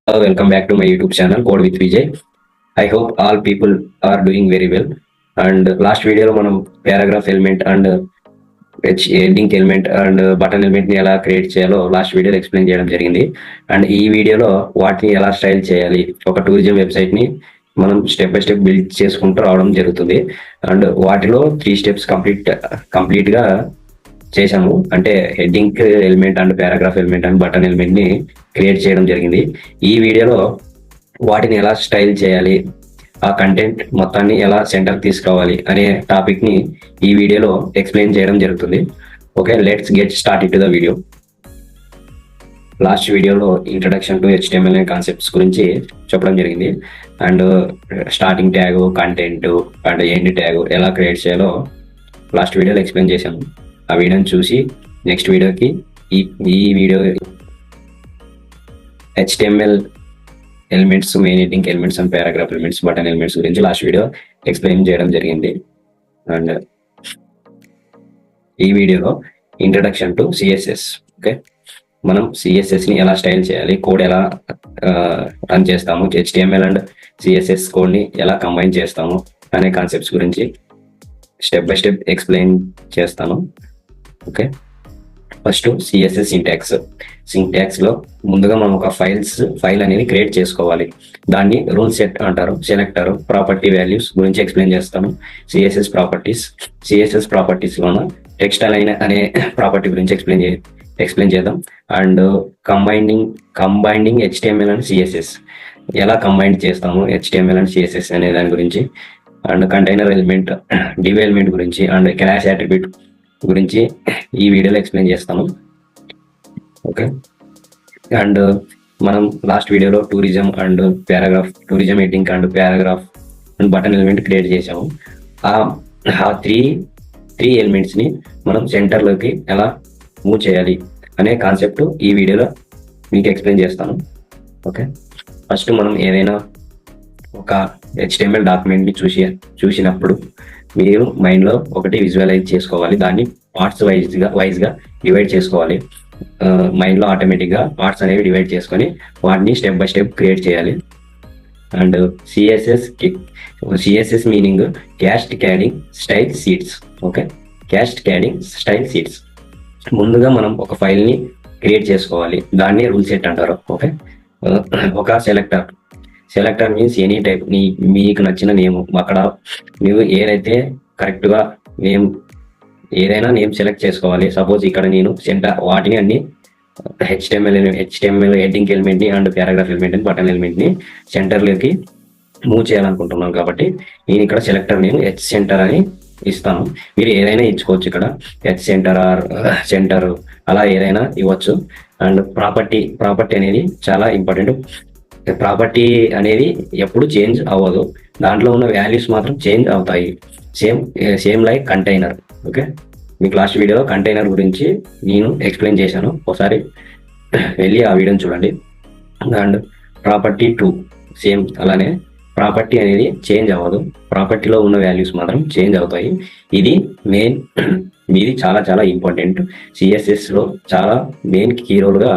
Welcome back to my YouTube channel Code with Vijay. I hope all people are doing very well. And last video లో మనం paragraph element and heading element and button element ని ఎలా create చేయాలో last వీడియోలో explain చేయడం జరిగింది. And ఈ వీడియోలో వాటిని ఎలా స్టైల్ చేయాలి, ఒక టూరిజం వెబ్సైట్ ని మనం స్టెప్ బై స్టెప్ బిల్డ్ చేసుకుంటూ రావడం జరుగుతుంది. అండ్ వాటిలో 3 స్టెప్స్ కంప్లీట్ గా చేశాము. అంటే heading element and paragraph element and button element ని క్రియేట్ చేయడం జరిగింది. ఈ వీడియోలో వాటిని ఎలా స్టైల్ చేయాలి, ఆ కంటెంట్ మొత్తాన్ని ఎలా సెంటర్ తీసుకురావాలి అనే టాపిక్ ని ఈ వీడియోలో ఎక్స్ప్లెయిన్ చేయడం జరుగుతుంది. Okay, let's get start to the video. Last వీడియోలో ఇంట్రడక్షన్ టు HTML కాన్సెప్ట్స్ గురించి చెప్పడం జరిగింది. And starting tag, content and end tag ఎలా క్రియేట్ చేయాలో లాస్ట్ వీడియోలో ఎక్స్ప్లెయిన్ చేశాను. ఆ వీడియోని చూసి నెక్స్ట్ వీడియోకి ఈ video HTML elements, main heading elements and paragraph elements, button elements గురించి లాస్ట్ వీడియో ఎక్స్ప్లెయిన్ చేయడం జరిగింది. అండ్ ఈ వీడియోలో ఇంట్రడక్షన్ టు CSS. ఓకే, మనం CSS ని ఎలా స్టైల్ చేయాలి, కోడ్ ఎలా రన్ చేస్తాము, HTML అండ్ CSS కోడ్ ని ఎలా కంబైన్ చేస్తాము అనే కాన్సెప్ట్స్ గురించి స్టెప్ బై స్టెప్ ఎక్స్ప్లెయిన్ చేస్తాను. ఓకే, ఫస్ట్ CSS సింటాక్స్ లో ముందుగా మనం ఒక ఫైల్ అనేది క్రియేట్ చేసుకోవాలి. దాన్ని రూల్ సెట్ అంటారు, సెలెక్టర్, ప్రాపర్టీ, వాల్యూస్ గురించి ఎక్స్ప్లెయిన్ చేస్తాను. CSS ప్రాపర్టీస్ లోన టెక్స్ట్ అలైన్ అనే ప్రాపర్టీ గురించి ఎక్స్ప్లెయిన్ చేద్దాం. అండ్ కంబైండింగ్ HTML అండ్ CSS ఎలా కంబైన్ చేస్తాము, HTML అండ్ CSS అనే దాని గురించి, and container element, div element గురించి, అండ్ క్లాస్ అట్రిబ్యూట్ గురించి ఈ వీడియోలో ఎక్స్ప్లెయిన్ చేస్తాను. ఓకే, అండ్ మనం లాస్ట్ వీడియోలో tourism heading and paragraph and button element create చేసాము. ఆ త్రీ ఎలిమెంట్స్ ని మనం సెంటర్లోకి ఎలా మూవ్ చేయాలి అనే కాన్సెప్ట్ ఈ వీడియోలో మీకు ఎక్స్ప్లెయిన్ చేస్తాను. ఓకే, ఫస్ట్ మనం ఏదైనా ఒక HTML డాక్యుమెంట్ ని చూసినప్పుడు మీరు మైండ్ లో ఒకటి విజువలైజ్ చేసుకోవాలి. దాన్ని పార్ట్స్ వైజ్ గా డివైడ్ చేసుకోవాలి. మైండ్ లో ఆటోమేటిక్ గా పార్ట్స్ అనేవి డివైడ్ చేసుకొని వాటిని స్టెప్ బై స్టెప్ క్రియేట్ చేయాలి. And CSS meaning cascading style sheets. Okay, cascading style sheets. ముందుగా మనం ఒక ఫైల్ ని క్రియేట్ చేసుకోవాలి, దాన్ని రూల్ సెట్ అంటారు. ఓకే, ఒక సెలెక్టర్ మీన్స్ ఎనీ టైప్, మీకు నచ్చిన నేమ్, అక్కడ మీరు ఏదైతే కరెక్ట్ గా ఏదైనా నేమ్ సెలెక్ట్ చేసుకోవాలి. సపోజ్ ఇక్కడ నేను వాటిని అన్ని HTML హెడ్డింగ్ ఎలిమెంట్ ని అండ్ పారాగ్రాఫ్ ఎలిమెంట్ ని బటన్ ఎలిమెంట్ ని సెంటర్లోకి మూవ్ చేయాలనుకుంటున్నాను. కాబట్టి నేను ఇక్కడ సెలెక్టర్ నేను సెంటర్ అని ఇస్తాను. మీరు ఏదైనా ఇచ్చుకోవచ్చు, ఇక్కడ సెంటర్ ఆర్ సెంటర్ అలా ఏదైనా ఇవ్వచ్చు. అండ్ ప్రాపర్టీ అనేది చాలా ఇంపార్టెంట్. ప్రాపర్టీ అనేది ఎప్పుడు చేంజ్ అవ్వదు, దాంట్లో ఉన్న వాల్యూస్ మాత్రం చేంజ్ అవుతాయి. Same like container. ఓకే, మీ లాస్ట్ వీడియోలో కంటైనర్ గురించి నేను ఎక్స్ప్లెయిన్ చేశాను, ఒకసారి వెళ్ళి ఆ వీడియోని చూడండి. అండ్ ప్రాపర్టీ 2 సేమ్ అలానే. ప్రాపర్టీ అనేది చేంజ్ అవ్వదు, ప్రాపర్టీలో ఉన్న వాల్యూస్ మాత్రం చేంజ్ అవుతాయి. ఇది చాలా చాలా ఇంపార్టెంట్. CSS లో చాలా మెయిన్ కీ రోల్ గా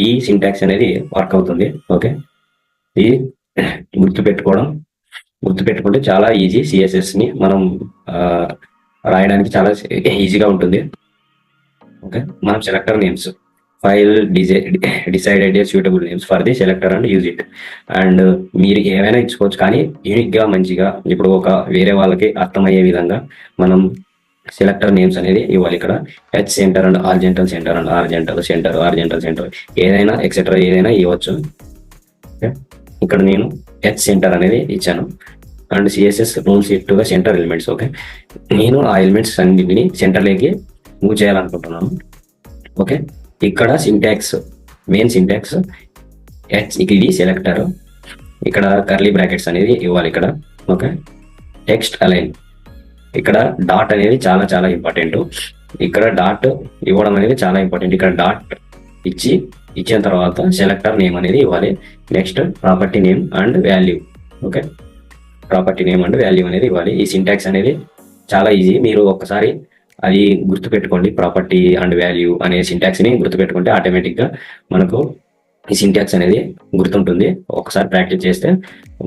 ఈ సింటాక్స్ అనేది వర్క్ అవుతుంది. ఓకే, ఇది గుర్తుపెట్టుకుంటే చాలా ఈజీ. CSS ని మనం రాయడానికి చాలా ఈజీగా ఉంటుంది. ఓకే, మనం selector names, file decided suitable names for the selector and use it. And మీరు ఏమైనా ఇచ్చుకోవచ్చు, కానీ యూనిక్ గా మంచిగా ఇప్పుడు ఒక వేరే వాళ్ళకి అర్థమయ్యే విధంగా మనం సెలెక్టర్ నేమ్స్ అనేది ఇవ్వాలి. ఇక్కడ H centre and ఆర్జెంటల్ centre and ఆర్జెంటల్ centre ఏదైనా ఎక్సెట్రా ఏదైనా ఇవ్వచ్చు. ఇక్కడ నేను H సెంటర్ అనేది ఇచ్చాను. అండ్ CSS రూల్స్ గా సెంటర్ ఎలిమెంట్స్. ఓకే, నేను ఆ ఎలిమెంట్స్ అన్నింటిని సెంటర్లోకి మూవ్ చేయాలనుకుంటున్నాను. ఓకే, ఇక్కడ మెయిన్ సింటాక్స్ ఇది సెలెక్టర్, ఇక్కడ కర్లీ బ్రాకెట్స్ అనేది ఇవ్వాలి ఇక్కడ. ఓకే, టెక్స్ట్ అలైన్, ఇక్కడ డాట్ అనేది చాలా చాలా ఇంపార్టెంట్. ఇక్కడ డాట్ ఇవ్వడం అనేది చాలా ఇంపార్టెంట్. ఇక్కడ డాట్ ఇచ్చిన తర్వాత సెలెక్టర్ నేమ్ అనేది ఇవ్వాలి. Next property name and value. Okay, property name and value అనేది ఇవ్వాలి. ఈ సింటాక్స్ అనేది చాలా ఈజీ, మీరు ఒక్కసారి అది గుర్తుపెట్టుకోండి. ప్రాపర్టీ అండ్ వాల్యూ అనే సింటాక్స్ ని గుర్తుపెట్టుకుంటే ఆటోమేటిక్ గా మనకు ఈ సింటాక్స్ అనేది గుర్తుంటుంది. ఒకసారి ప్రాక్టీస్ చేస్తే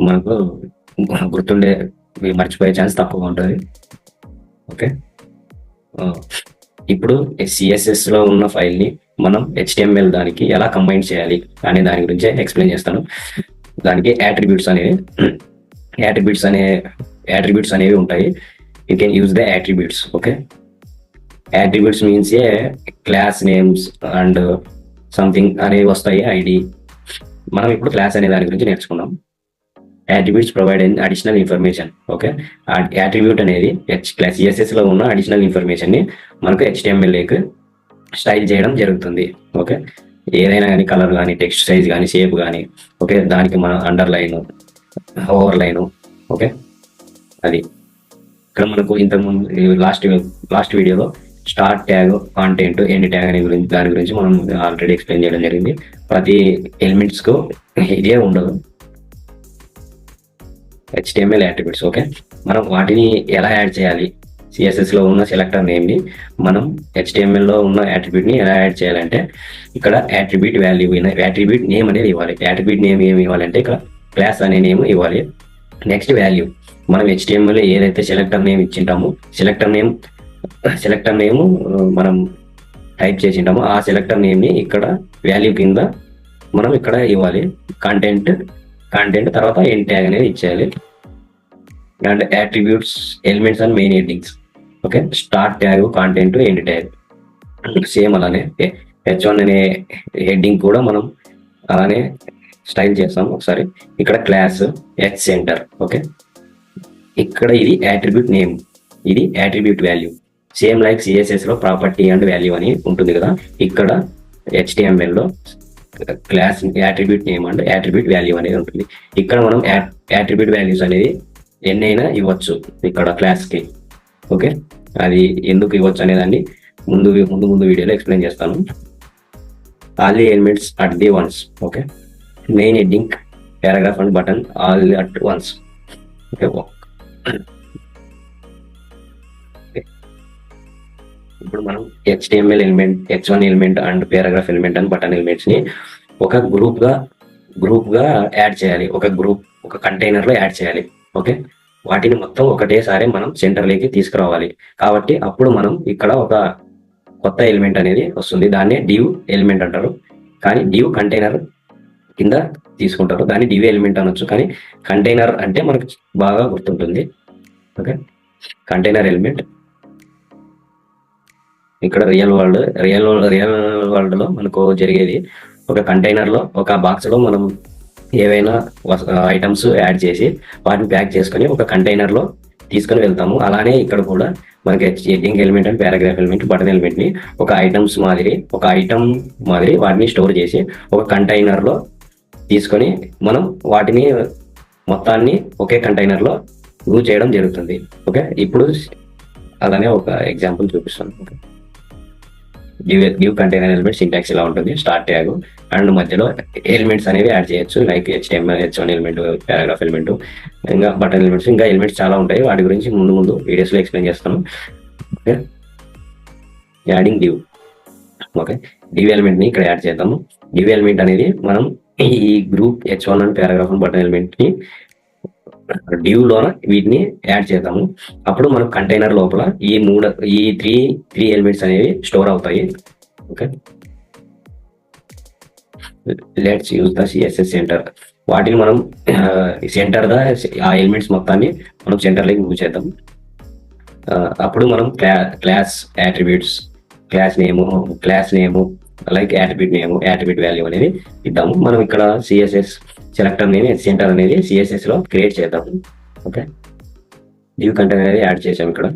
మనకు గుర్తుండే మర్చిపోయే ఛాన్స్ తక్కువగా ఉంటుంది. ఓకే, ఇప్పుడు సిఎస్ఎస్ లో ఉన్న ఫైల్ ని మనం HTML దానికి ఎలా కంబైన్ చేయాలి అనే దాని గురించి ఎక్స్ప్లెయిన్ చేస్తాను. దానికి యాట్రిబ్యూట్స్ అనేవి ఉంటాయి. You can use the attributes. Okay, attributes means A class names and something అనేవి వస్తాయి, ఐడి. మనం ఇప్పుడు క్లాస్ అనే దాని గురించి నేర్చుకున్నాం. Attributes provide additional information. Okay, attribute అనేది CSS లో ఉన్న అడిషనల్ ఇన్ఫర్మేషన్ ని మనకు HTML లేక స్టైల్ చేయడం జరుగుతుంది. ఓకే, ఏదైనా కానీ కలర్ కానీ, టెక్స్ట్ సైజ్ కానీ, షేప్ కానీ. ఓకే, దానికి మన అండర్లైన్, ఓవర్లైన్. ఓకే, అది ఇక్కడ మనకు ఇంతకుముందు లాస్ట్ వీడియోలో start tag, content, end tag అనే దాని గురించి మనం ఆల్రెడీ ఎక్స్ప్లెయిన్ చేయడం జరిగింది. ప్రతి ఎలిమెంట్స్ కు ఇదే ఉండదు HTML యాట్రిబ్యూట్స్. ఓకే, మనం వాటిని ఎలా యాడ్ చేయాలి? CSS లో ఉన్న సెలెక్టర్ నేమ్ ని మనం HTML లో ఉన్న యాట్రిబ్యూట్ ని ఎలా యాడ్ చేయాలంటే, ఇక్కడ యాట్రిబ్యూట్ యాట్రిబ్యూట్ నేమ్ అనేది ఇవ్వాలి. యాట్రిబ్యూట్ నేమ్ ఏమి ఇవ్వాలంటే ఇక్కడ క్లాస్ అనే నేమ్ ఇవ్వాలి. నెక్స్ట్ వాల్యూ, మనం HTML లో ఏదైతే సెలెక్టర్ నేమ్ ఇచ్చింటామో సెలెక్టర్ నేమ్ మనం టైప్ చేసింటామో ఆ సెలెక్టర్ నేమ్ ని ఇక్కడ వాల్యూ కింద మనం ఇక్కడ ఇవ్వాలి. కంటెంట్ తర్వాత ఎండ్ ట్యాగ్ అనేది ఇచ్చేయాలి. And attributes, elements and main headings. Okay, start tag, content, end tag same అలానే. H1 అనే హెడ్డింగ్ కూడా మనం అలానే స్టైల్ చేస్తాం. ఒకసారి ఇక్కడ క్లాస్ సెంటర్. ఓకే, ఇక్కడ ఇది యాట్రిబ్యూట్ నేమ్, ఇది attribute value. Same like CSS లో ప్రాపర్టీ అండ్ వాల్యూ అని ఉంటుంది కదా, ఇక్కడ HTML లో class attribute name and attribute value అనేది ఉంటుంది. ఇక్కడ మనం యాట్రిబ్యూట్ వాల్యూస్ అనేది ఎన్నైనా ఇవ్వచ్చు ఇక్కడ క్లాస్ కి. ఓకే, అది ఎందుకు ఇవ్వచ్చు అనే దాన్ని ముందు వీడియోలో ఎక్స్ప్లెయిన్ చేస్తాను. All the elements at the once. Okay, main heading, paragraph and button all at once. Okay, ఇప్పుడు మనం HTML element, H1 element and paragraph element and button elements ని ఒక గ్రూప్ గా యాడ్ చేయాలి. ఒక కంటైనర్ లో యాడ్ చేయాలి. ఓకే, వాటిని మొత్తం ఒకటేసారి మనం సెంటర్ లోకి తీసుకురావాలి. కాబట్టి అప్పుడు మనం ఇక్కడ ఒక కొత్త ఎలిమెంట్ అనేది వస్తుంది. దాన్ని div ఎలిమెంట్ అంటారు, కానీ div కంటైనర్ కింద తీసుకుంటారు. దాన్ని div ఎలిమెంట్ అనొచ్చు, కానీ కంటైనర్ అంటే మనకు బాగా గుర్తుంటుంది. ఓకే, కంటైనర్ ఎలిమెంట్ ఇక్కడ రియల్ వరల్డ్ లో మనకు జరిగేది, ఒక కంటైనర్ లో, ఒక బాక్స్ లో మనం ఏవైనా ఐటమ్స్ యాడ్ చేసి వాటిని ప్యాక్ చేసుకొని ఒక కంటైనర్ లో తీసుకొని వెళ్తాము. అలానే ఇక్కడ కూడా మనకి heading element and paragraph element, button element ని ఒక ఐటమ్ మాదిరి వాటిని స్టోర్ చేసి ఒక కంటైనర్ లో తీసుకొని మనం వాటిని మొత్తాన్ని ఒకే కంటైనర్ లో గ్రూ చేయడం జరుగుతుంది. ఓకే, ఇప్పుడు అలానే ఒక ఎగ్జాంపుల్ చూపిస్తాను. Okay, give container element syntax ఇలా ఉంటుంది. స్టార్ట్ ట్యాగ్ అండ్ మధ్యలో ఎలిమెంట్స్ అనేవి యాడ్ చేయొచ్చు, like HTML, H1 element, paragraph element, ఇంకా బటన్ ఎలిమెంట్స్, ఇంకా ఎలిమెంట్స్ చాలా ఉంటాయి. వాటి గురించి ముందు వీడియోస్ లో ఎక్స్ప్లెయిన్ చేస్తాను. Okay, adding div. Okay, div element ని ఇక్కడ యాడ్ చేద్దాము. div ఎలిమెంట్ అనేది మనం ఈ group H1 and paragraph and button element ని div లోన వీటిని యాడ్ చేద్దాము. అప్పుడు మనం కంటైనర్ లోపల ఈ త్రీ ఎలిమెంట్స్ అనేవి స్టోర్ అవుతాయి. Okay, let's use the CSS centre. వాటిని మనం సెంటర్ ఆ ఎలిమెంట్స్ మొత్తాన్ని మనం సెంటర్ లోకి మూవ్ చేద్దాం. అప్పుడు మనం క్లాస్ యాట్రిబ్యూట్స్, క్లాస్ నేము లైక్ యాట్రిబ్యూట్ వాల్యూ అనేది ఇద్దాము. మనం ఇక్కడ CSS సెలెక్టర్ నేమ్ సెంటర్ అనేది CSS లో క్రియేట్ చేద్దాము. ఓకే, div కంటైనర్ అనేది యాడ్ చేసాము. ఇక్కడ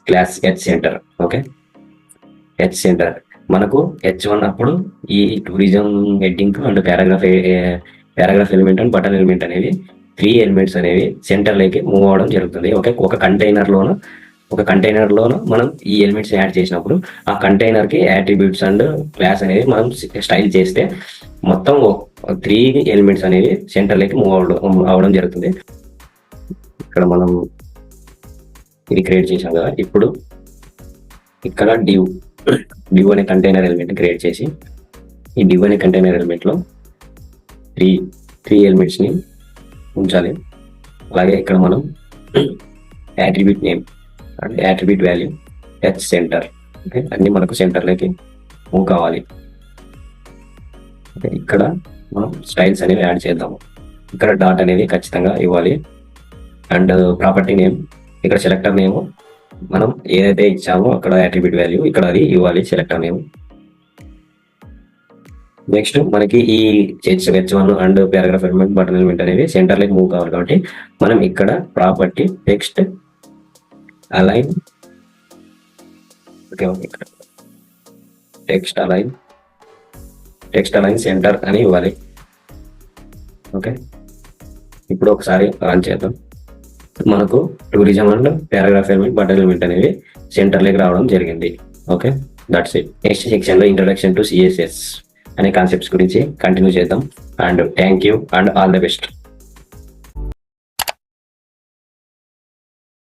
క్లాస్ సెంటర్. ఓకే, సెంటర్ మనకు H1 అప్పుడు ఈ tourism heading and paragraph element and button element అనేవి 3 ఎలిమెంట్స్ అనేవి సెంటర్ లోకి మూవ్ అవడం జరుగుతుంది. ఓకే, ఒక కంటైనర్ లోన మనం ఈ ఎలిమెంట్స్ యాడ్ చేసినప్పుడు ఆ కంటైనర్ కి యాట్రిబ్యూట్స్ అండ్ క్లాస్ అనేవి మనం స్టైల్ చేస్తే మొత్తం 3 ఎలిమెంట్స్ అనేవి సెంటర్ లోకి మూవ్ అవడం జరుగుతుంది. ఇక్కడ మనం ఇది క్రియేట్ చేసాం కదా. ఇప్పుడు ఇక్కడ div అనే కంటైనర్ ఎలిమెంట్ క్రియేట్ చేసి ఈ div అనే కంటైనర్ ఎలిమెంట్ లో త్రీ ఎలిమెంట్స్ ని ఉంచాలి. అలాగే ఇక్కడ మనం attribute name and attribute value H centre, okay, అన్ని మనకు సెంటర్లోకి మూవ్ కావాలి. ఓకే, ఇక్కడ మనం స్టైల్స్ అనేవి యాడ్ చేద్దాము. ఇక్కడ డాట్ అనేది ఖచ్చితంగా ఇవ్వాలి. అండ్ ప్రాపర్టీ నేమ్, ఇక్కడ సెలెక్టర్ నేమ్ మనం ఏదైతే ఇచ్చామో అక్కడ యాట్రిబ్యూట్ వాల్యూ ఇక్కడ అది ఇవ్వాలి, సెలెక్టర్ నేమ్. నెక్స్ట్ మనకి ఈ H1 and paragraph element, button element అనేవి సెంటర్లోకి మూవ్ కావాలి కాబట్టి మనం ఇక్కడ ప్రాపర్టీ టెక్స్ట్ అలైన్, ఓకే, ఇక్కడ టెక్స్ట్ అలైన్ సెంటర్ అని ఇవ్వాలి. ఓకే, ఇప్పుడు ఒకసారి రన్ చేద్దాం. మనకు tourism and paragraph element, button element అనేవి సెంటర్లోకి రావడం జరిగింది. Okay, that's it. Next section లో ఇంట్రడక్షన్ టు CSS అనే కాన్సెప్ట్స్ గురించి కంటిన్యూ చేద్దాం. And thank you and all the best.